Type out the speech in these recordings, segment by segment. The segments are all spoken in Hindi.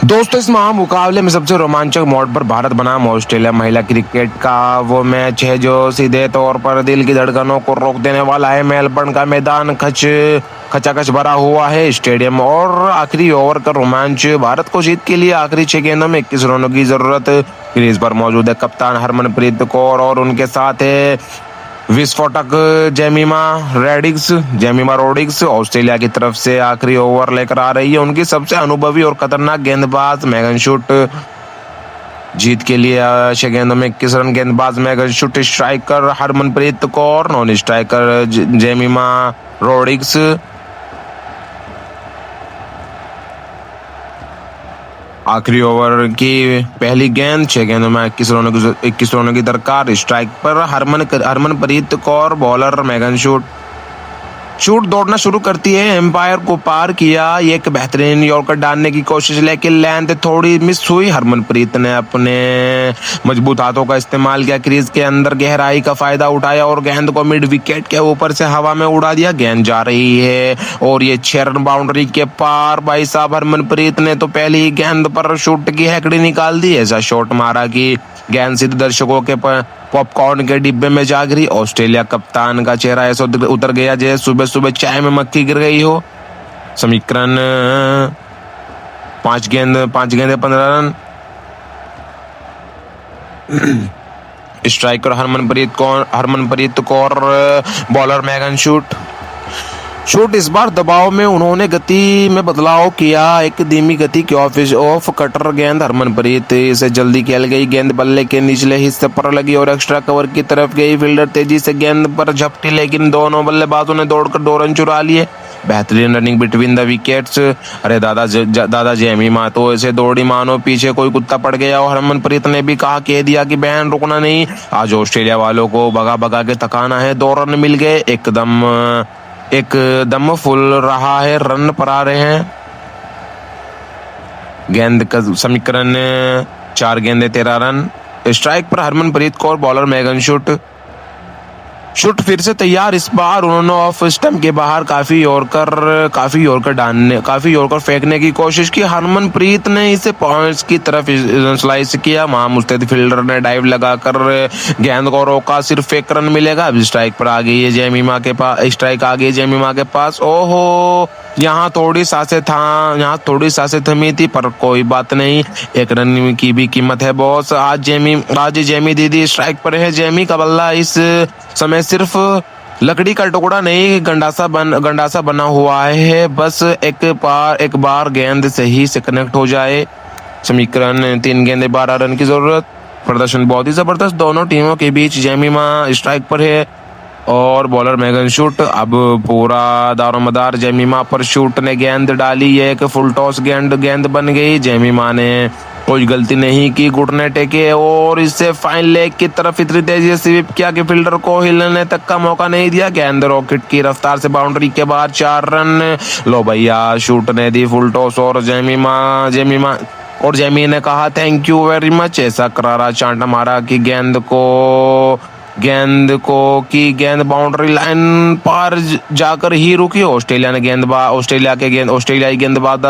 दोस्तों, इस महामुकाबले में सबसे रोमांचक मोड़ पर भारत बनाम ऑस्ट्रेलिया महिला क्रिकेट का वो मैच है जो सीधे तौर पर दिल की धड़कनों को रोक देने वाला है। मेलबर्न का मैदान खचाखच भरा हुआ है स्टेडियम और आखिरी ओवर का रोमांच। भारत को जीत के लिए आखिरी 6 गेंदों में 21 रनों की जरूरत। क्रीज पर मौजूद है कप्तान हरमनप्रीत कौर और उनके साथ है विस्फोटक जेमिमा रोड्रिग्स ऑस्ट्रेलिया की तरफ से आखिरी ओवर लेकर आ रही है उनकी सबसे अनुभवी और खतरनाक गेंदबाज मेगन शूट। जीत के लिए 6 गेंदों में 21 रन। गेंदबाज Megan Schutt, striker Harmanpreet Kaur, non striker Jemimah Rodrigues. आखिरी ओवर की पहली गेंद 6 गेंदों में 21 रनों की दरकार। स्ट्राइक पर Harmanpreet Kaur, bowler Megan shoot दौड़ना शुरू करती है। एम्पायर को पार किया, एक बेहतरीन यॉर्कर डालने की कोशिश लेकिन लेंथ थोड़ी मिस हुई। हरमनप्रीत ने अपने मजबूत हाथों का इस्तेमाल किया, क्रीज के अंदर गहराई का फायदा उठाया और गेंद को मिड विकेट के ऊपर से हवा में उड़ा दिया। गेंद जा रही है और ये 6 रन बाउंड्री के पार। भाई साहब, हरमनप्रीत ने तो पहली ही गेंद पर शूट की हैकड़ी निकाल दी। ऐसा शॉट मारा कि गेंद सीधे दर्शकों के पॉपकॉर्न के डिब्बे में जा गिरी। ऑस्ट्रेलिया कप्तान का चेहरा ऐसा उतर गया जैसे सुबह सुबह चाय में मक्खी गिर गई हो। समीकरण 5 गेंदे 15 run. Striker Harmanpreet Kaur, bowler Megan shoot इस बार दबाव में उन्होंने गति में बदलाव किया। एक धीमी गति की ऑफ कटर गेंद हरमनप्रीत से जल्दी खेल गई। गेंद बल्ले के निचले हिस्से पर लगी और एक्स्ट्रा कवर की तरफ गई। फील्डर तेजी से गेंद पर झपटी लेकिन दोनों बल्लेबाजों ने दौड़कर 2 रन चुरा लिए। बेहतरीन रनिंग बिटवीन द विकेट्स। अरे दादा जेमिमा तो ऐसे दौड़ी मानो पीछे कोई कुत्ता पड़ गया और हरमनप्रीत ने भी कह दिया कि बहन रुकना नहीं, आज ऑस्ट्रेलिया वालों को भगा के थकाना है। 2 रन मिल गए। एकदम फुल रहा है, रन पर आ रहे हैं। गेंद का समीकरण 4 गेंदे 13 रन। स्ट्राइक पर Harmanpreet Kaur, bowler Megan shoot फिर से तैयार। इस बार उन्होंने ऑफ स्टंप के बाहर काफी यॉर्कर फेंकने की कोशिश की। हरमनप्रीत ने इसे पॉइंट्स की तरफ स्लाइस किया। मुस्तैद फील्डर ने डाइव लगाकर गेंद को रोका, सिर्फ 1 रन मिलेगा। अब स्ट्राइक पर आ गई है जेमिमा के पास। ओहो, यहाँ थोड़ी सांसें थमी थी पर कोई बात नहीं, 1 रन की भी कीमत है बॉस। आज जेमी दीदी स्ट्राइक पर है। जेमी का बल्ला इस समय सिर्फ लकड़ी का टुकड़ा नहीं, गंडासा बना हुआ है। बस एक बार गेंद सही से कनेक्ट हो जाए। समीकरण 3 गेंदे 12 रन की जरूरत। प्रदर्शन बहुत ही जबरदस्त दोनों टीमों के बीच। जेमिमा स्ट्राइक पर है और बॉलर मेगन शूट। अब पूरा दारोमदार जेमिमा पर। शूट ने गेंद डाली, एक फुल टॉस गेंद बन गई। जेमिमा ने कोई गलती नहीं की, घुटने टेके और इससे फाइन लेग की तरफ इतनी तेजी से स्वीप किया कि फील्डर को हिलने तक का मौका नहीं दिया। गेंद रॉकेट की रफ्तार से बाउंड्री के बाहर, 4 रन। लो भैया, शूट ने दी फुल टॉस और जेमी ने कहा थैंक यू वेरी मच। ऐसा करारा चांट मारा कि गेंद बाउंड्री लाइन पार जाकर ही रुकी। ऑस्ट्रेलियाई गेंदबाज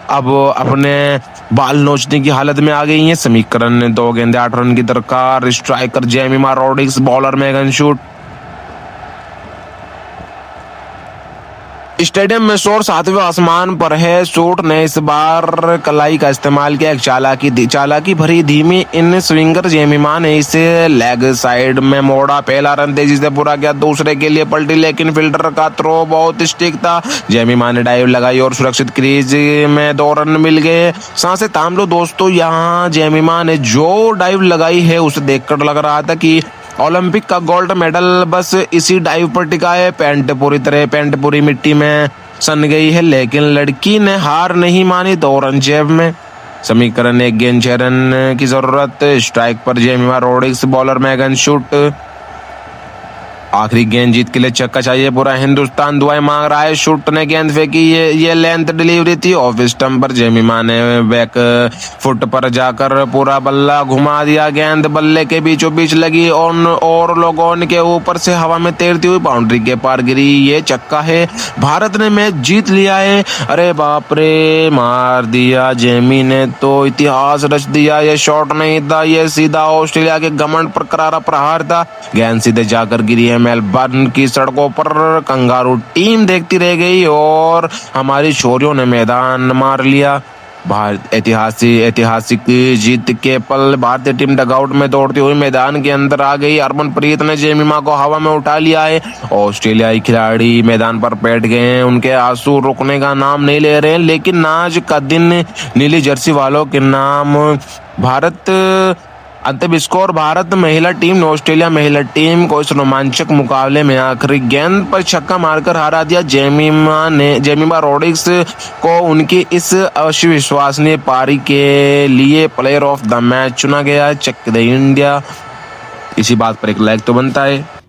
अब अपने बाल नोचने की हालत में आ गई हैं। समीकरण 2 गेंदे 8 रन की दरकार। Striker Jemimah Rodrigues, bowler Megan Schutt. Stadium में शोर 7वें आसमान पर है। शूट ने इस बार कलाई का इस्तेमाल किया। एक चालाकी भरी धीमी इन स्विंगर जेमिमा ने इसे लेग साइड में मोड़ा। पहला रन तेजी से पूरा किया, दूसरे के लिए पलटी लेकिन फील्डर का थ्रो बहुत स्टिक था। जेमिमा ने डाइव लगाई और सुरक्षित क्रीज में 2 रन मिल गए। सांसें थाम लो दोस्तों, यहाँ जेमिमा ने जो डाइव लगाई है उसे देखकर लग रहा था कि ओलंपिक का गोल्ड मेडल बस इसी डाइव पर टिका है। पैंट पूरी मिट्टी में सन गई है लेकिन लड़की ने हार नहीं मानी। 2 रन जेब में। समीकरण 1 गेंद 6 रन की जरूरत। स्ट्राइक पर Jemimah Rodrigues, bowler Megan Schutt. आखिरी गेंद जीत के लिए छक्का चाहिए पूरा हिंदुस्तान, दुआएं मांग रहा है। शूट ने गेंद फेंकी, ये लेंथ डिलीवरी थी ऑफ स्टंप पर। जेमिमा ने बैक फुट पर जाकर पूरा बल्ला घुमा दिया। गेंद बल्ले के बीचों बीच लगी और लोगों के ऊपर से हवा में तैरती हुई बाउंड्री के पार गिरी। ये छक्का है, भारत ने मैच जीत लिया है। अरे बाप रे, मार दिया जेमी ने तो इतिहास रच दिया। ये शॉट नहीं था, ये सीधा ऑस्ट्रेलिया के घमंड पर करारा प्रहार था। गेंद सीधे जाकर गिरी है मेलबर्न की सड़कों पर। कंगारू टीम देखती रह गई और हमारी छोरियों ने मैदान मार लिया। भारत ऐतिहासिक जीत के पल। भारतीय टीम डगआउट में दौड़ती हुई मैदान के अंदर आ गई। हरमनप्रीत ने जेमिमा को हवा में उठा लिया है। ऑस्ट्रेलियाई खिलाड़ी मैदान पर बैठ गए हैं, उनके आंसू रुकने का नाम नहीं ले रहे हैं। लेकिन आज का दिन नीली जर्सी वालों के नाम। भारत अंतिम स्कोर, भारत महिला टीम ने ऑस्ट्रेलिया महिला टीम को इस रोमांचक मुकाबले में आखिरी गेंद पर छक्का मारकर हरा दिया। जेमिमा रोड्रिग्स को उनकी इस अविश्वसनीय पारी के लिए प्लेयर ऑफ द मैच चुना गया। चक दे इंडिया। इसी बात पर एक लाइक तो बनता है।